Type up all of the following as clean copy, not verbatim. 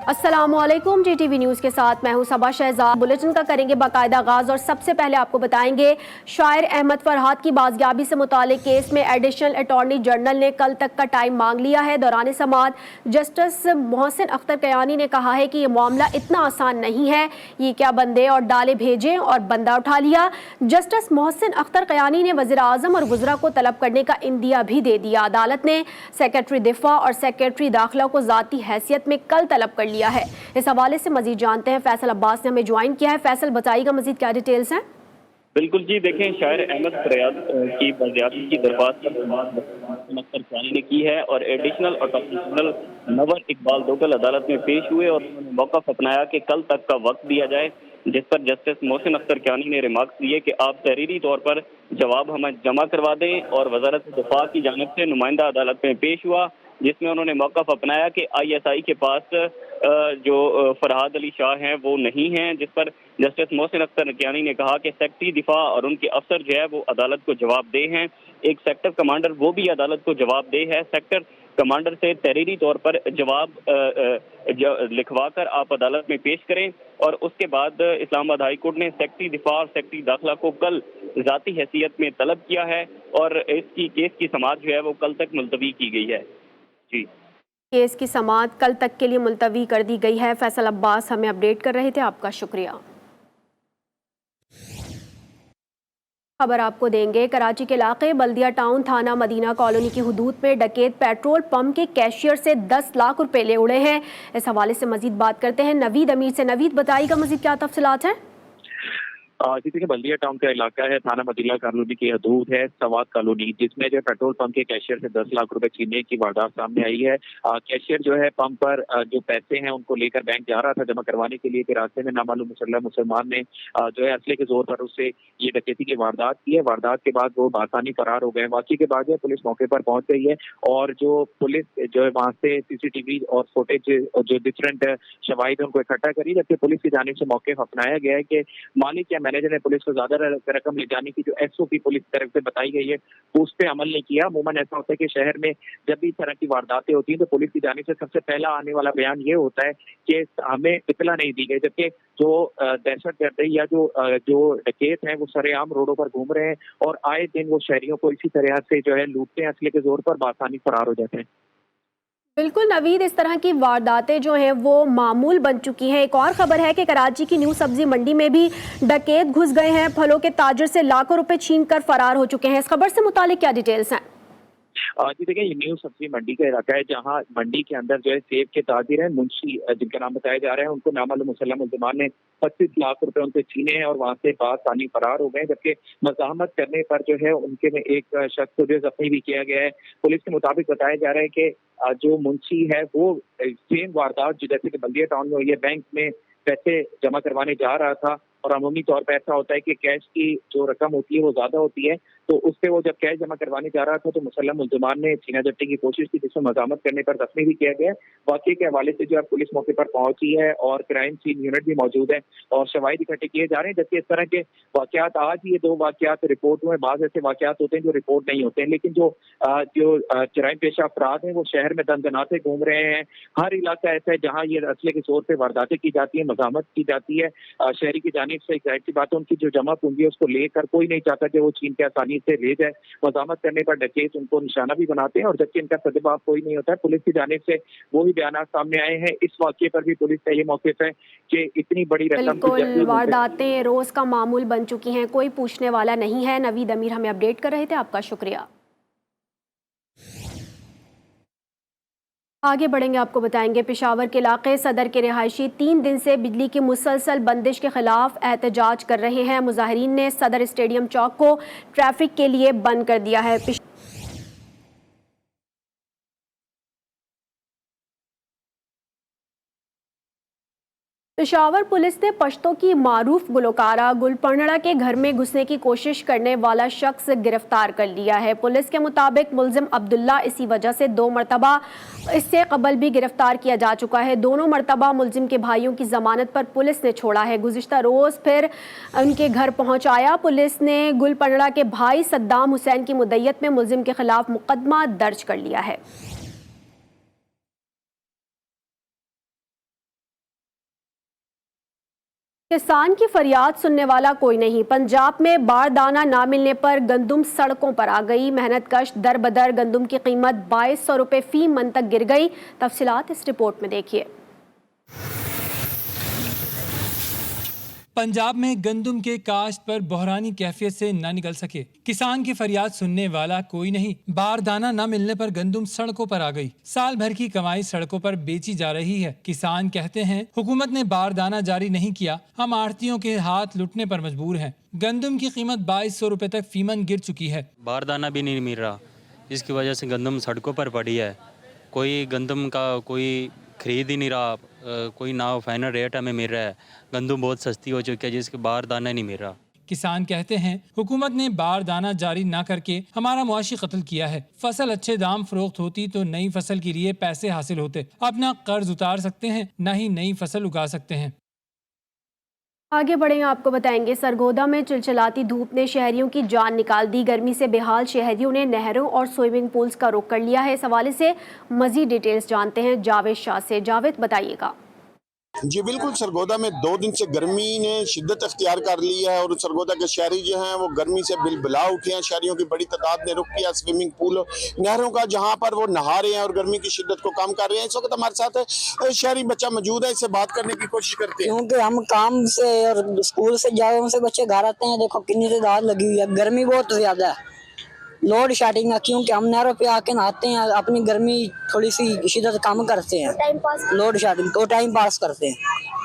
अस्सलामुअलैकुम, जीटीवी न्यूज़ के साथ मैं हूं सबा शहजाद। बुलेटिन का करेंगे बाकायदा आगाज़ और सबसे पहले आपको बताएंगे शायर अहमद फरहाद की बाजियाबी से मुतालिक केस में एडिशनल अटॉर्नी जनरल ने कल तक का टाइम मांग लिया है। दौरान समाअत जस्टिस मोहसिन अख्तर कयानी ने कहा है कि ये मामला इतना आसान नहीं है, ये क्या बंदे और डाले भेजे और बंदा उठा लिया। जस्टिस मोहसिन अख्तर कयानी ने वज़ीर आज़म और गुजरा को तलब करने का इंदिया भी दे दिया। अदालत ने सेक्रेटरी दिफा और सेक्रेटरी दाखिला को ज़ाती हैसियत में कल तलब कर लिया है। इस हवाले से मजीद जानते हैं, फैसल अब्बास ने हमें ज्वाइन किया है। फैसल, बताइएगा मजीद क्या डिटेल्स हैं? बिल्कुल जी, देखें, शायर अहमद फरहाद की बाजियाबी की दरख्वास्त अख्तर खानी ने की है और एडिशनल अटॉर्नी जनरल नवर इकबाल दोगल अदालत में पेश हुए और उन्होंने मौका अपनाया कि कल तक का वक्त दिया जाए, जिस पर जस्टिस मोहसिन अख्तर खानी ने रिमार्क्स दिए कि आप तहरीरी तौर पर जवाब हमें जमा करवा दें और वजारत दिफा की जानिब से नुमाइंदा अदालत में पेश हुआ, जिसमें उन्होंने मौका अपनाया कि ISI के पास जो फरहाद अली शाह हैं वो नहीं हैं, जिस पर जस्टिस मोहसिन अख्तर कियानी ने कहा कि सेक्रेटरी दिफा और उनके अफसर जो है वो अदालत को जवाब दे हैं। एक सेक्टर कमांडर वो भी अदालत को जवाब दे है। सेक्टर कमांडर से तहरीरी तौर पर जवाब लिखवा कर आप अदालत में पेश करें। और उसके बाद इस्लामाबाद हाई कोर्ट ने सेक्रेटरी दिफा और सेक्रेटरी दाखिला को कल ज़ाती हैसियत में तलब किया है और इसकी केस की समाअत जो है वो कल तक मुलतवी की गई है। जी, केस की समाअत कल तक के लिए मुलतवी कर दी गई है। फैसल अब्बास हमें अपडेट कर रहे थे, आपका शुक्रिया। खबर आपको देंगे, कराची के इलाके बल्दिया टाउन थाना मदीना कॉलोनी की हुदूद में डकैत पेट्रोल पंप के कैशियर से 10 लाख रुपए ले उड़े हैं। इस हवाले से मजीद बात करते हैं नवीद अमीर से। नवीद, बताइएगा मजीद क्या तफसीलात हैं? जी देखिए, बल्दिया टाउन का इलाका है, थाना मदीना कॉलोनी की हदूद है सवाद कॉलोनी, जिसमें जो पेट्रोल पंप के कैशियर से 10 लाख रुपए छीनने की वारदात सामने आई है। कैशियर जो है पंप पर जो पैसे हैं उनको लेकर बैंक जा रहा था जमा करवाने के लिए कि रास्ते में नामालूम मुसलमान ने जो है असले के जोर पर उससे ये डकैती की वारदात की है। वारदात के बाद वो आसानी फरार हो गए। वाकई के बाद जो पुलिस मौके पर पहुंच गई है और जो पुलिस जो है वहां से CCTV और फुटेज जो डिफरेंट शवाहिद उनको इकट्ठा करी, जबकि पुलिस की जानिब से मौके अपनाया गया है कि मालिक या मैनेजर ने पुलिस को ज्यादा रकम ले जाने की जो SOP पुलिस की तरफ से बताई गई है उस पर अमल नहीं किया। अमूमन ऐसा होता है कि शहर में जब भी इस तरह की वारदातें होती हैं तो पुलिस की जानिब से सबसे पहला आने वाला बयान ये होता है कि हमें इत्तला नहीं दी गई, जबकि जो दहशतगर्द या जो डकैत हैं वो सरेआम रोडों पर घूम रहे हैं और आए दिन वो शहरियों को इसी तरह से जो है लूटते हैं, असले के जोर पर बासानी फरार हो जाते हैं। बिल्कुल नवीद, इस तरह की वारदातें जो हैं वो मामूल बन चुकी हैं। एक और खबर है कि कराची की न्यू सब्जी मंडी में भी डकैत घुस गए हैं। फलों के ताजर से लाखों रुपए छीन कर फरार हो चुके हैं। इस खबर से मुतालिक क्या डिटेल्स हैं? जी देखिए, ये न्यू सब्जी मंडी का इलाका है जहां मंडी के अंदर जो है सेब के ताजिर हैं, मुंशी जिनका नाम बताया जा रहा है, उनको नामालूम मुसलमान ने 25 लाख रुपए उनसे छीने हैं और वहां से बासानी फरार हो गए, जबकि मज़ाहमत करने पर जो है उनके में एक शख्स को जो जख्मी भी किया गया है। पुलिस के मुताबिक बताया जा रहा है कि जो मुंशी है वो सेम वारदात जो जैसे कि बल्दिया टाउन में हुई है, बैंक में पैसे जमा करवाने जा रहा था और अमूमी तौर पर ऐसा होता है कि कैश की जो रकम होती है वो ज्यादा होती है, तो उससे वो जब कैश जमा करवाने जा रहा था तो मुसलमान ने छीना झपटी की कोशिश की, जिसमें मज़ामत करने पर जख्मी भी किया गया। वाकई के हवाले से जो है पुलिस मौके पर पहुंची है और क्राइम सीन यूनिट भी मौजूद है और शवाहिद इकट्ठे किए जा रहे हैं। जबकि इस तरह के वाकयात आज ये 2 वाकयात रिपोर्ट हुए। बाद ऐसे वाकयात होते हैं जो रिपोर्ट नहीं होते हैं, लेकिन जो जराइम पेशा अफराद हैं वो शहर में दनदनाते घूम रहे हैं। हर इलाका ऐसा है जहाँ ये असले के जोर पर वारदातें की जाती है, मज़ामत की जाती है। शहरी की जानिब से जाहिर सी बात है उनकी जो जमा पूंजी है उसको लेकर कोई नहीं चाहता कि वो छीन के आसानी से ले जाए। मज़ामत करने पर डकैत उनको निशाना भी बनाते हैं और जबकि इनका सदबाब कोई नहीं होता है। पुलिस की जानिब से वो भी बयान सामने आए हैं। इस वाक़े पर भी पुलिस का ये मौक़िफ़ है कि इतनी बड़ी रकम बिल्कुल, वारदातें रोज का मामूल बन चुकी हैं, कोई पूछने वाला नहीं है। नवीद अमीर हमें अपडेट कर रहे थे, आपका शुक्रिया। आगे बढ़ेंगे, आपको बताएंगे पेशावर के इलाके सदर के रिहायशी 3 दिन से बिजली की मुसलसल बंदिश के खिलाफ एहतजाज कर रहे हैं। मुजाहिरीन ने सदर स्टेडियम चौक को ट्रैफिक के लिए बंद कर दिया है। पेशावर पुलिस ने पश्तो की मारूफ गुलकारा गुल पन्नड़ा के घर में घुसने की कोशिश करने वाला शख्स गिरफ्तार कर लिया है। पुलिस के मुताबिक मुलजिम अब्दुल्ला इसी वजह से 2 मरतबा इससे कबल भी गिरफ्तार किया जा चुका है। दोनों मरतबा मुलजिम के भाइयों की जमानत पर पुलिस ने छोड़ा है। गुज़िश्ता रोज़ फिर उनके घर पहुंचाया। पुलिस ने गुल पन्नड़ा के भाई सद्दाम हुसैन की मुद्दत में मुलजिम के खिलाफ मुकदमा दर्ज कर लिया है। किसान की फरियाद सुनने वाला कोई नहीं। पंजाब में बारदाना ना मिलने पर गंदुम सड़कों पर आ गई। मेहनतकश दर बदर गंदुम की कीमत 2200 रुपये फी मन तक गिर गई। तफसीलात इस रिपोर्ट में देखिए। पंजाब में गंदुम के काश्त पर बहरानी कैफियत से न निकल सके। किसान की फरियाद सुनने वाला कोई नहीं। बारदाना न मिलने पर गंदुम सड़कों पर आ गई। साल भर की कमाई सड़कों पर बेची जा रही है। किसान कहते हैं हुकूमत ने बारदाना जारी नहीं किया, हम आढ़तियों के हाथ लुटने पर मजबूर हैं। गंदुम की कीमत 2200 रुपए तक फीमन गिर चुकी है। बारदाना भी नहीं मिल रहा, जिसकी वजह से गंदम सड़कों पर पड़ी है। कोई गंदम का कोई खरीद ही नहीं रहा, कोई ना फाइनल रेट हमें मिल रहा है। गंदम बहुत सस्ती हो चुकी है, जिसके बारदाना नहीं मिल रहा। किसान कहते हैं हुकूमत ने बारदाना जारी ना करके हमारा मुआशी कत्ल किया है। फसल अच्छे दाम फरोख्त होती तो नई फसल के लिए पैसे हासिल होते। अपना कर्ज उतार सकते हैं, न ही नई फसल उगा सकते हैं। आगे बढ़े, आपको बताएंगे सरगोदा में चिलचिलाती धूप ने शहरियों की जान निकाल दी। गर्मी से बेहाल शहरियों ने नहरों और स्विमिंग पूल्स का रुख कर लिया है। इस हवाले से मजीद डिटेल्स जानते हैं जावेद शाह से। जावेद, बताइएगा। जी बिल्कुल, सरगोदा में 2 दिन से गर्मी ने शिद्दत अख्तियार कर ली है और सरगोदा के शहरी जो हैं वो गर्मी से बिलबिला उठे हैं। शहरियों की बड़ी तादाद ने रुख किया स्विमिंग पूल, नहरों का, जहां पर वो नहा रहे हैं और गर्मी की शिद्दत को कम कर रहे हैं। इस वक्त हमारे साथ शहरी बच्चा मौजूद है, इससे बात करने की कोशिश करते हैं। क्योंकि हम काम से और स्कूल से जाए उनसे बच्चे घर आते हैं, देखो कितनी तादाद लगी हुई है। गर्मी बहुत ज्यादा है, लोड शेडिंग है, क्योंकि हम नहरों पे आके नहाते हैं, अपनी गर्मी थोड़ी सी शिद्दत कम करते हैं, लोड शेडिंग को टाइम पास करते हैं।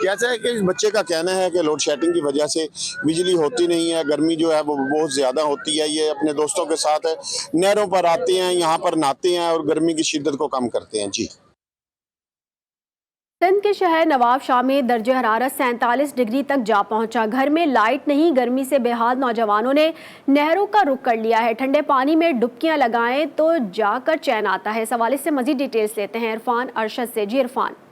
कैसा है कि इस बच्चे का कहना है कि लोड शेडिंग की वजह से बिजली होती नहीं है, गर्मी जो है वो बहुत ज़्यादा होती है। ये अपने दोस्तों के साथ नहरों पर आते हैं, यहाँ पर नहाते हैं और गर्मी की शिद्दत को कम करते हैं। जी, सिंध के शहर नवाब शाह में दर्जे हरारत 47 डिग्री तक जा पहुंचा। घर में लाइट नहीं, गर्मी से बेहाल नौजवानों ने नहरों का रुख कर लिया है। ठंडे पानी में डुबकियां लगाएं तो जाकर चैन आता है। इस हवाले से मजीद डिटेल्स लेते हैं इरफान अरशद से। जी इरफान।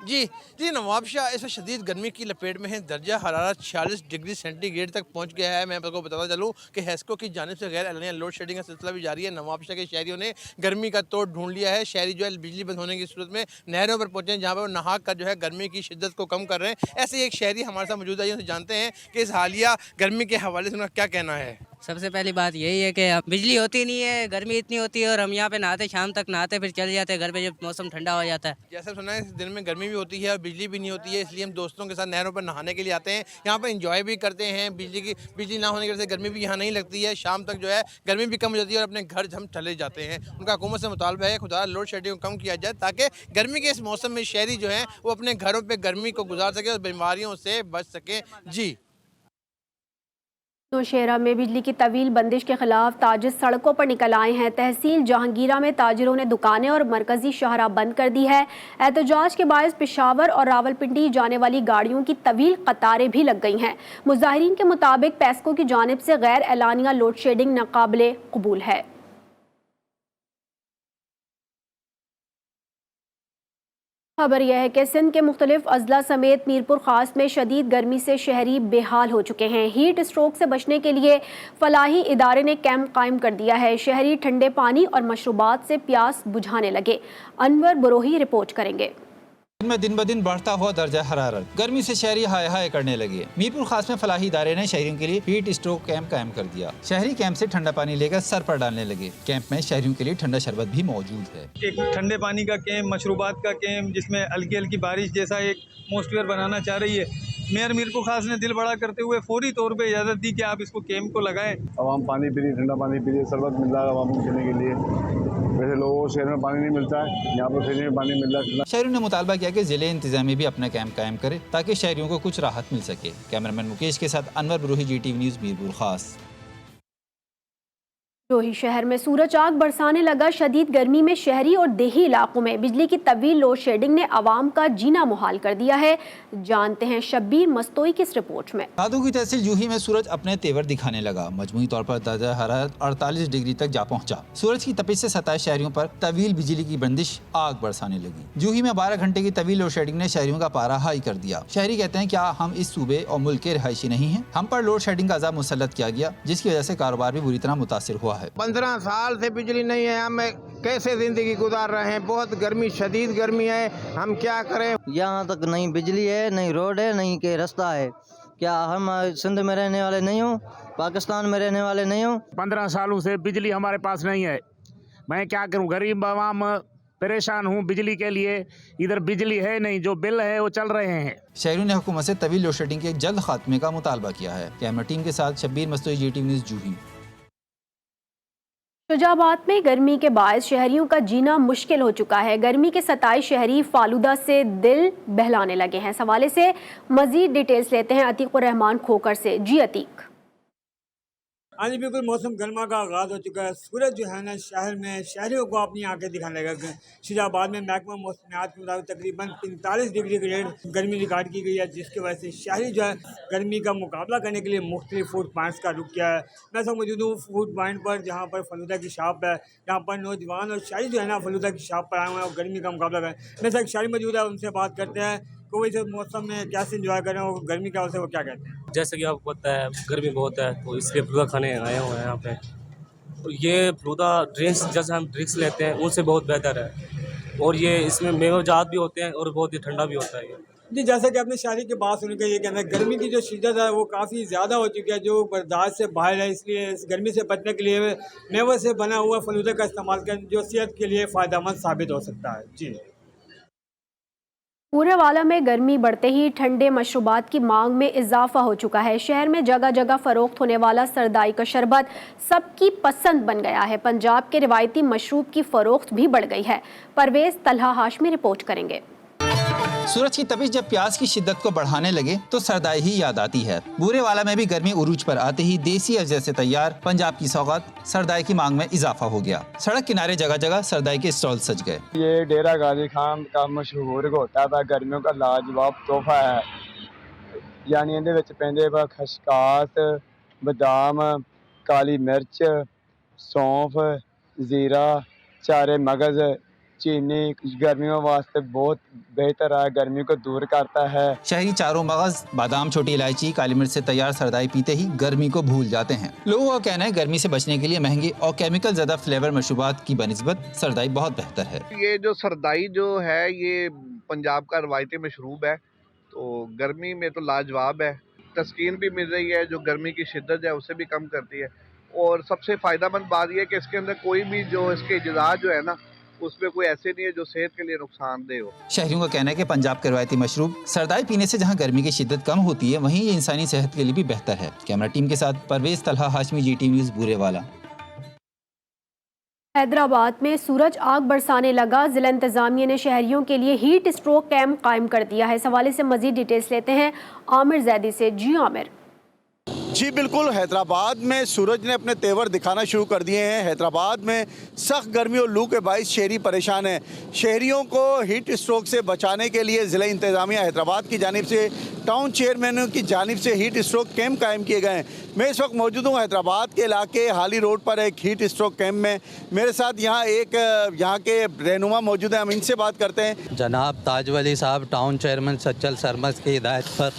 जी नवाब शाह इस शदीद गर्मी की लपेट में है। दर्जा हरारत 46 डिग्री सेंटीग्रेड तक पहुंच गया है। मैं आपको बताता चलूँ कि हेस्को की जानिब से गैर एलानिया लोड शेडिंग का सिलसिला भी जारी है। नवाब शाह के शहरियों ने गर्मी का तोड़ ढूंढ लिया है। शहरी जो है बिजली बंद होने की सूरत में नहरों पर पहुंचे हैं, जहाँ पर वो नहा कर जो है गर्मी की शिद्दत को कम कर रहे हैं। ऐसे एक शहरी हमारे साथ मौजूद है, उनसे जानते हैं कि इस हालिया गर्मी के हवाले से उनका क्या कहना है। सबसे पहली बात यही है कि बिजली होती नहीं है, गर्मी इतनी होती है और हम यहाँ पे नहाते, शाम तक नहाते फिर चले जाते हैं घर पे जब मौसम ठंडा हो जाता है। जैसे सुना है दिन में गर्मी भी होती है और बिजली भी नहीं होती है, इसलिए हम दोस्तों के साथ नहरों पर नहाने के लिए आते हैं, यहाँ पर एंजॉय भी करते हैं। बिजली ना होने की वजह से गर्मी भी यहाँ नहीं लगती है। शाम तक जो है गर्मी भी कम हो जाती है और अपने घर हम चले जाते हैं। उनका हुकूमत से मुतालबा है खुदा लोड शेडिंग को कम किया जाए, ताकि गर्मी के इस मौसम में शहरी जो है वो अपने घरों पर गर्मी को गुजार सके और बीमारियों से बच सके। जी, नौशहरा में बिजली की तवील बंदिश के खिलाफ ताजिर सड़कों पर निकल आए हैं। तहसील जहांगीरा में ताजिरों ने दुकानें और मरकजी शाहरा बंद कर दी है। एहतजाज के बायस पेशावर और रावलपिंडी जाने वाली गाड़ियों की तवील कतारें भी लग गई हैं। मुजाहिरीन के मुताबिक पेस्को की जानिब से गैर एलानिया लोड शेडिंग नाकाबिले कबूल है। खबर यह है कि सिंध के मुख्तलिफ अजला समेत मीरपुर खास में शदीद गर्मी से शहरी बेहाल हो चुके हैं। हीट स्ट्रोक से बचने के लिए फलाही इदारे ने कैंप कायम कर दिया है। शहरी ठंडे पानी और मशरूबात से प्यास बुझाने लगे। अनवर बरोही रिपोर्ट करेंगे। में दिन ब दिन बढ़ता हुआ दर्जा हरारत, गर्मी से शहरी हाय हाय करने लगे। मीरपुर खास में फलाही इदारे ने शहरियों के लिए हीट स्ट्रोक कैंप कायम कर दिया। शहरी कैंप से ठंडा पानी लेकर सर पर डालने लगे। कैंप में शहरियों के लिए ठंडा शरबत भी मौजूद है। एक ठंडे पानी का कैंप, मशरूबात का कैंप, जिसमें हल्की हल्की बारिश जैसा एक एटमॉस्फेयर बनाना चाह रही है। मेयर मीरपुर खास ने दिल बड़ा करते हुए फौरी तौर पे इजाज़त दी कि आप इसको कैंप को लगाएं। आवाम पानी पी रही, ठंडा पानी पी रही, शरबत मिल रहा है आवाम को पीने के लिए। वैसे लोगों को शहर में पानी नहीं मिलता है, यहाँ पर फ्री में पानी मिल रहा है। शहरियों ने मुतालबा किया कि जिले इंतजामिया भी अपना कैंप कायम करे ताकि शहरियों को कुछ राहत मिल सके। कैमरामैन मुकेश के साथ अनवर बरूही, GTV न्यूज़, मीरपुर खास। जोही शहर में सूरज आग बरसाने लगा। शदीद गर्मी में शहरी और देही इलाकों में बिजली की तवील लोड शेडिंग ने आवाम का जीना मुहाल कर दिया है। जानते हैं शब्बीर मस्तोई की इस रिपोर्ट में। भादों की तहसील जूही में सूरज अपने तेवर दिखाने लगा। मजमूई तौर पर दर्जा हरारत 48 डिग्री तक जा पहुंचा। सूरज की तपिश से सताए शहरियों पर तवील बिजली की बंदिश आग बरसाने लगी। जूही में 12 घंटे की तवील लोड शेडिंग ने शहरियों का पारा हाई कर दिया। शहरी कहते हैं, क्या हम इस सूबे और मुल्क के रिहायशी नहीं है? हम पर लोड शेडिंग का अजाब मुसल्लत किया गया, जिसकी वजह से कारोबार भी बुरी तरह मुतासिर हुआ है। 15 साल से बिजली नहीं है, हम कैसे जिंदगी गुजार रहे हैं। बहुत गर्मी, शदीद गर्मी है, हम क्या करें। यहाँ तक नहीं बिजली है, नहीं रोड है, नहीं के रास्ता है। क्या हम सिंध में रहने वाले नहीं हो, पाकिस्तान में रहने वाले नहीं हो? 15 सालों से बिजली हमारे पास नहीं है, मैं क्या करूं। गरीब आवाम परेशान हूं बिजली के लिए। इधर बिजली है नहीं, जो बिल है वो चल रहे हैं। शहरियों ने हुकूमत से तवील लोड शेडिंग के जल्द खात्मे का मुतालबा किया है। कैमरा टीम के साथ शब्बीर मस्तूरी, GTV न्यूज़, जूही। शुजाबाद में गर्मी के बायस शहरियों का जीना मुश्किल हो चुका है। गर्मी के 27 शहरी फालूदा से दिल बहलाने लगे हैं। इस हवाले से मजीद डिटेल्स लेते हैं अतीक रहमान खोकर से। जी अतीक। हाँ जी, बिल्कुल मौसम गर्मा का आगाज़ हो चुका है। सूरज जो है ना शहर में शहरियों को अपनी आंखें दिखाने लगा। शुजाबाद में महकमा मौसमियात के मुताबिक तकरीबन 45 डिग्री ग्रेड गर्मी रिकॉर्ड की गई है, जिसकी वजह से शहरी जो है गर्मी का मुकाबला करने के लिए मुख्तलिफ फूड पॉइंट्स का रुख किया है। मैं सब मौजूद हूँ फूड पॉइंट पर, जहाँ पर फलूदा की शॉप है। यहाँ पर नौजवान और शहरी जो है ना फलूदा की शॉप पर आए हुए हैं और गर्मी का मुकाबला करें। मेरे साथ शहरी मौजूद है, उनसे बात करते हैं कि वैसे मौसम में कैसे इंजॉय करें और गर्मी का वजह से वो क्या कहते हैं। जैसे कि आपको पता है गर्मी बहुत है, तो इसलिए फलूदा खाने आए हुए हैं यहाँ पे। तो ये फलूदा ड्रिंक्स जैसे हम ड्रिंक्स लेते हैं उनसे बहुत बेहतर है, और ये इसमें मेवाजात भी होते हैं और बहुत ही ठंडा भी होता है ये। जी, जैसे कि अपने शहरी की बात सुन के ये कहना है गर्मी की जो शिद्दत है वो काफ़ी ज़्यादा हो चुकी है, जो बर्दाश्त से बाहर है। इसलिए इस गर्मी से बचने के लिए मेवे से बना हुआ फलूदा का इस्तेमाल करें, जो सेहत के लिए फ़ायदेमंद साबित हो सकता है। जी। पूरेवाला में गर्मी बढ़ते ही ठंडे मशरूबात की मांग में इजाफा हो चुका है। शहर में जगह जगह फरोख्त होने वाला सरदाई का शरबत सबकी पसंद बन गया है। पंजाब के रिवायती मशरूब की फरोख्त भी बढ़ गई है। परवेज तलहा हाशमी रिपोर्ट करेंगे। सूरज की तपिश जब प्यास की शिद्दत को बढ़ाने लगे तो सरदाई ही याद आती है। बूरेवाला में भी गर्मी उरूज पर आते ही देसी अजय से तैयार पंजाब की सौगात सरदाई की मांग में इजाफा हो गया। सड़क किनारे जगह जगह सरदाई के स्टॉल सज गए। ये डेरा गाजी खान का मशहूर होता था, गर्मियों का लाजवाब तोहफा है। यानी इहदे विच पैंदे खशकास, बादाम, काली मिर्च, सौंफ, जीरा, चारे मगज, चीनी गर्मियों वास्ते बहुत बेहतर है, गर्मी को दूर करता है। शहरी चारों मगज, बादाम, छोटी इलायची, काली मिर्च से तैयार सरदाई पीते ही गर्मी को भूल जाते हैं। लोगों का कहना है गर्मी से बचने के लिए महंगे और केमिकल ज्यादा फ्लेवर मशरूबात की बनिस्बत सरदाई बहुत बेहतर है। ये जो सरदाई जो है ये पंजाब का रवायती मशरूब है, तो गर्मी में तो लाजवाब है। तस्कीन भी मिल रही है, जो गर्मी की शिद्दत है उसे भी कम करती है। और सबसे फ़ायदेमंद बात यह है कि इसके अंदर कोई भी जो इसके इजाज़ जो है ना उसमें कोई ऐसे नहीं है जो सेहत के लिए नुकसानदेह हो। शहरियों का कहना है कि पंजाब के रवायती मशरूब सरदाई पीने से जहां गर्मी की शिद्दत कम होती है, वहीं ये इंसानी सेहत के लिए भी बेहतर है। कैमरा टीम के साथ परवेज तलहा हाशमी, GTV न्यूज़, बूरेवाला। हैदराबाद में सूरज आग बरसाने लगा। जिला इंतजामिया ने शहरियों के लिए हीट स्ट्रोक कैंप कायम कर दिया है। इस हवाले से मजीद डिटेल्स लेते हैं आमिर जैदी से। जी आमिर। जी बिल्कुल, हैदराबाद में सूरज ने अपने तेवर दिखाना शुरू कर दिए हैं। हैदराबाद में सख्त गर्मी और लू के बाइस शहरी परेशान हैं। शहरियों को हीट स्ट्रोक से बचाने के लिए ज़िला इंतज़ामिया हैदराबाद की जानिब से टाउन चेयरमैनों की जानिब से हीट स्ट्रोक कैंप कायम किए गए हैं। मैं इस वक्त मौजूद हूँ हैदराबाद के इलाके हाली रोड पर एक हीट स्ट्रोक कैंप में। मेरे साथ यहाँ के रहनुमा मौजूद हैं, हम इनसे बात करते हैं। जनाब ताज वली साहब, टाउन चेयरमैन सच्चल सरमस की हिदायत पर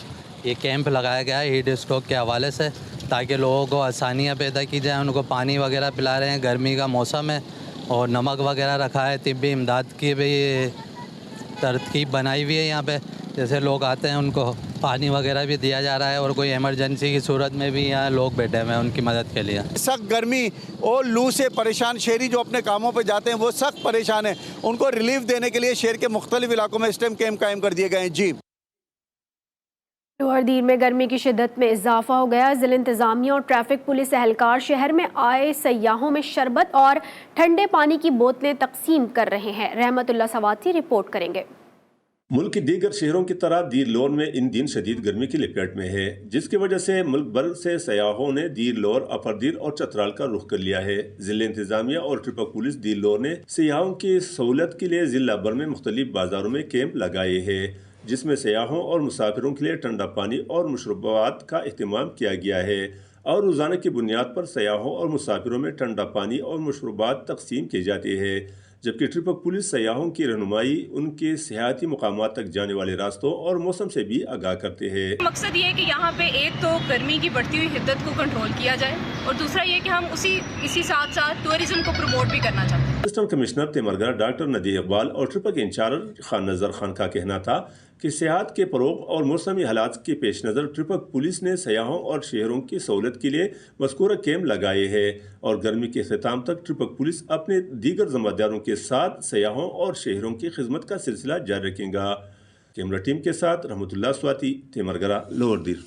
ये कैंप लगाया गया है हीट स्ट्रोक के हवाले से, ताकि लोगों को आसानियाँ पैदा की जाए। उनको पानी वगैरह पिला रहे हैं, गर्मी का मौसम है, और नमक वगैरह रखा है। तिब्बी इमदाद की भी तरकीब बनाई हुई है यहाँ पे। जैसे लोग आते हैं उनको पानी वगैरह भी दिया जा रहा है, और कोई इमरजेंसी की सूरत में भी यहाँ लोग बैठे हुए हैं उनकी मदद के लिए। सख्त गर्मी और लू से परेशान शहरी जो अपने कामों पे जाते हैं वो सख्त परेशान हैं। उनको रिलीफ देने के लिए शहर के मुख्तलिफ इलाकों में इस टाइम कैंप कायम कर दिए गए हैं। जी, लोअर दीर में गर्मी की शिद्दत में इजाफा हो गया। जिला इंतजामिया और ट्रैफिक पुलिस एहलकार शहर में आए सयाहों में शरबत और ठंडे पानी की बोतलें तकसीम कर रहे हैं। रहमतुल्लाह सवाती रिपोर्ट करेंगे। मुल्क के दीगर शहरों की तरह दीर लोर में इन दिन शदीद गर्मी की लपेट में है, जिसकी वजह से मुल्क भर से सयाहों ने दीर लोर, अपर दीर और चतराल का रुख कर लिया है। जिला इंतजामिया और ट्रैफिक पुलिस दीर लोर ने सयाहों की सहूलत के लिए जिला भर में मुख्तलिफ बाजारों में कैंप लगाए हैं, जिसमें सयाहों और मुसाफिरों के लिए ठंडा पानी और मशरूबात का अहतमाम किया गया है, और रोज़ाना की बुनियाद पर सयाहों और मुसाफिरों में ठंडा पानी और मशरूबात तकसीम किए जाते हैं। जबकि ट्रिपक पुलिस सयाहों की रहनुमाई, उनके सियाहती मुकामात तक जाने वाले रास्तों और मौसम से भी आगाह करते हैं। मकसद ये है कि यहाँ पे एक तो गर्मी की बढ़ती हुई हिद्दत को कंट्रोल किया जाए और दूसरा ये कि हम इसी साथ साथ टूरिज्म को प्रमोट भी करना चाहते हैं। असिस्टेंट कमिश्नर तेमरगढ़ डॉक्टर नदी इकबाल और ट्रिपक इंचार्ज खान नजर खान का कहना था कि सियाहत के फरोग और मौसमी हालात के पेश नज़र ट्रिपक पुलिस ने सयाहों और शहरों की सहूलत के लिए मज़कूरा कैंप लगाए हैं और गर्मी के अख्ताम तक ट्रिपक पुलिस अपने दीगर जिम्मेदारों के साथ सयाहों और शहरों की खिदमत का सिलसिला जारी रखेगा। कैमरा टीम के साथ रहमतुल्लाह स्वाति, तेमरगढ़, लोअर दीर।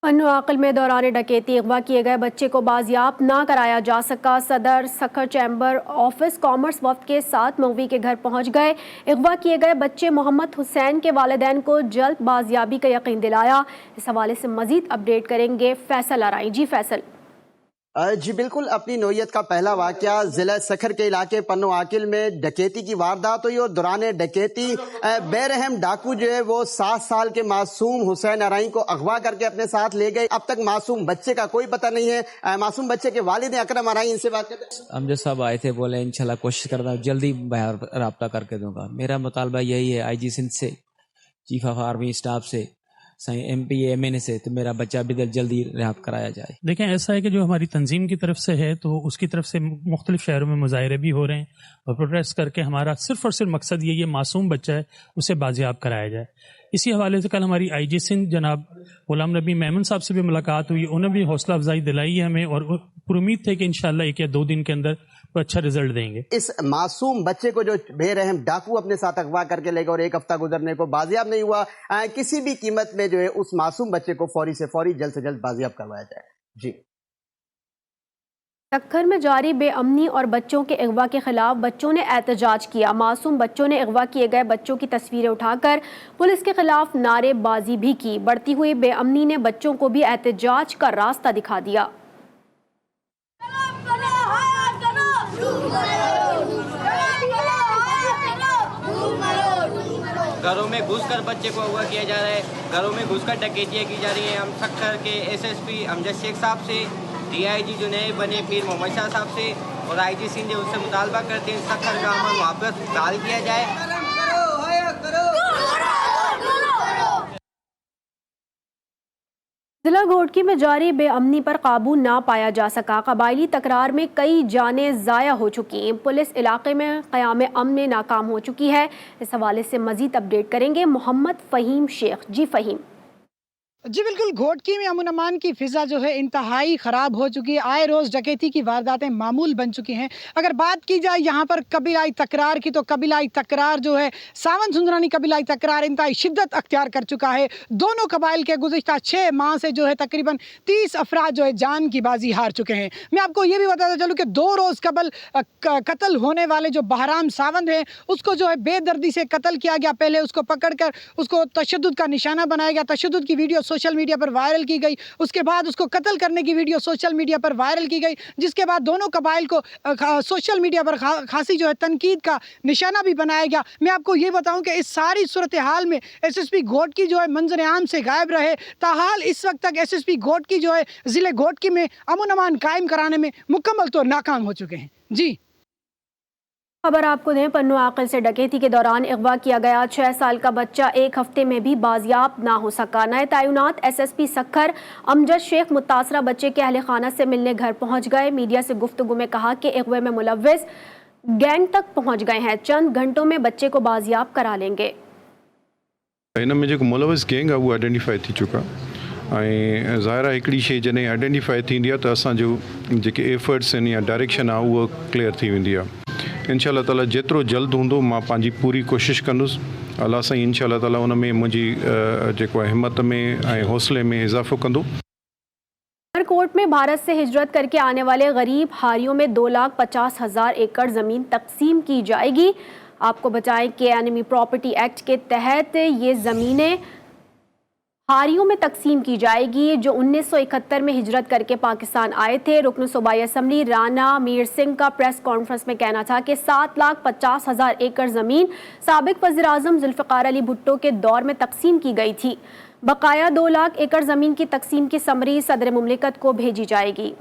पन्नू आकिल में दौरान डकैती अगवा किए गए बच्चे को बाजियाब ना कराया जा सका। सदर सखर चैम्बर ऑफिस कॉमर्स वफ्द के साथ मौवी के घर पहुंच गए। अगवा किए गए बच्चे मोहम्मद हुसैन के वालिदैन को जल्द बाजियाबी का यकीन दिलाया। इस हवाले से मजीद अपडेट करेंगे फैसल आराई। जी फैसल। जी बिल्कुल, अपनी नौयत का पहला वाकया जिला सखर के इलाके पन्नू आकिल में डकैती की वारदात हुई और दौरान डकैती बेरहम डाकू जो है वो 7 साल के मासूम हुसैन अराई को अगवा करके अपने साथ ले गए। अब तक मासूम बच्चे का कोई पता नहीं है। मासूम बच्चे के वालिद अकरम अराई, इनसे बात करते हैं। अमजद साहब आए थे, बोले इंशाल्लाह कोशिश करता जल्दी रब्ता करके दूंगा। मेरा मुतालबा यही है IG सिंध से, चीफ ऑफ आर्मी स्टाफ से, MP MN से, तो मेरा बच्चा भी जल्दी रिहाब कराया जाए। देखें, ऐसा है कि जो हमारी तंजीम की तरफ से है तो उसकी तरफ से मुख्तलिफ शहरों में मुजाहरे भी हो रहे हैं और प्रोटेस्ट करके हमारा सिर्फ और सिर्फ मकसद ये मासूम बच्चा है उसे बाजियाब कराया जाए। इसी हवाले से कल हमारी IG सिंध जनाब गुलाम नबी मेमन साहब से भी मुलाकात हुई। उन्होंने भी हौसला अफजाई दिलाई है हमें और उम्मीद थे कि इंशाल्लाह 1 या 2 दिन के अंदर अच्छा रिजल्ट देंगे। इस मासूम बच्चे को जो बेरहम डाकू अपने साथ अगवा करके ले गए और 1 हफ्ता गुजरने को बाजियाब नहीं हुआ, किसी भी कीमत में जो है उस मासूम बच्चे को फौरी से फौरी जल्द से जल्द बाजियाब करवाया जाए। जी। सक्खर में जारी बेअमनी और बच्चों के अगवा के खिलाफ बच्चों ने एहतजाज किया। मासूम बच्चों ने अगवा किए गए बच्चों की तस्वीरें उठाकर पुलिस के खिलाफ नारेबाजी भी की। बढ़ती हुई बेअमनी ने बच्चों को भी एहतजाज का रास्ता दिखा दिया। घरों में घुसकर बच्चे को अगवा किया जा रहा है, घरों में घुसकर डकैतियाँ की जा रही हैं। हम सक्खर के SSP अमजद शेख साहब से, DIG जो नए बने पीर मोहम्मद शाह साहब से और IG सिंध उनसे मुतालबा करते हैं सक्खर का अमन वापस बहाल किया जाए। जिला घोटकी में जारी बेअमनी पर काबू ना पाया जा सका। कबायली तकरार में कई जानें ज़ाया हो चुकी हैं। पुलिस इलाके में क़याम अमन में नाकाम हो चुकी है। इस हवाले से मजीद अपडेट करेंगे मोहम्मद फ़हीम शेख। जी फ़हीम। जी बिल्कुल, घोटकी में अमन अमान की फ़िज़ा जो है इंतहाई ख़राब हो चुकी है। आए रोज़ डकैती की वारदातें मामूल बन चुकी हैं। अगर बात की जाए यहाँ पर कबीलाई तकरार की, तो कबीलाई तकरार जो है सावन सुंदरानी कबीलाई तकरार इंतहाई शिद्दत अख्तियार कर चुका है। दोनों कबाइल के गुज़िश्ता 6 माह से जो है तकरीबन 30 अफराद जो है जान की बाजी हार चुके हैं। मैं आपको ये भी बताता चलूँ कि 2 रोज़ कबल कत्ल होने वाले जो बहराम सावंद हैं उसको जो है बेदर्दी से कत्ल किया गया। पहले उसको पकड़ कर उसको तशद्दुद का निशाना बनाया गया, तशद्दुद की वीडियो सोशल मीडिया पर वायरल की गई। उसके बाद उसको कत्ल करने की वीडियो सोशल मीडिया पर वायरल की गई, जिसके बाद दोनों कबाइल को सोशल मीडिया पर खासी जो है तनकीद का निशाना भी बनाया गया। मैं आपको ये बताऊं कि इस सारी सूरत हाल में SSP घोटकी जो है मंजर आम से गायब रहे। ताहाल इस वक्त तक SSP घोटकी जो है जिले घोटकी में अमन अमान कायम कराने में मुकम्मल तौर नाकाम हो चुके हैं। जी खबर आपको दें, पन्नू आकिल से डकैती के दौरान अगवा किया गया 6 साल का बच्चा 1 हफ्ते में भी बाजियाब ना हो सका। नए तैनात SSP सक्खर अमजद शेख मुतासरा बच्चे के अहले खाना से मिलने घर पहुंच गए। मीडिया से गुफ्तगू में कहा कि अगवे में मुलव्विस गैंग तक पहुंच गए हैं, चंद घंटों में बच्चे को बाजियाब करा लेंगे। इन में जो मुलव्विस गैंग आहे उहो आइडेंटिफाई थी चुका ऐं ज़ाहिर आहे हिकिड़ी शइ जॾहिं आइडेंटिफाई थींदी आहे त असांजो जेके एफर्ट्स आहिनि या डायरेक्शन आहे उहो क्लियर थी वेंदी आहे। इंशाअल्लाह ताला जेतिरो जल्द हूंदो मां पंहिंजी पूरी कोशिशि कंदुसि। अल्लाह साईं इंशाअल्लाह ताला उन में मुंहिंजी जेको आहे हिम्मत में ऐं हौसले में इज़ाफ़ो कंदो। कोट में भारत से हिजरत करके आने वाले गरीब हारियों में 2,50,000 एकड़ ज़मीन तकसीम की जाएगी। आपको बताएं कि एनिमी प्रॉपर्टी एक्ट के तहत ये ज़मीनें हारियों में तकसीम की जाएगी जो 1971 में हिजरत करके पाकिस्तान आए थे। रुकन सूबाई असम्बली राना मीर सिंह का प्रेस कॉन्फ्रेंस में कहना था कि 7,50,000 एकड़ ज़मीन साबिक वज़ीर आज़म जुल्फ़िकार अली भुट्टो के दौर में तकसीम की गई थी। बकाया 2 लाख एकड़ ज़मीन की तकसीम की समरी सदर मुमलिकत को भेजी जाएगी।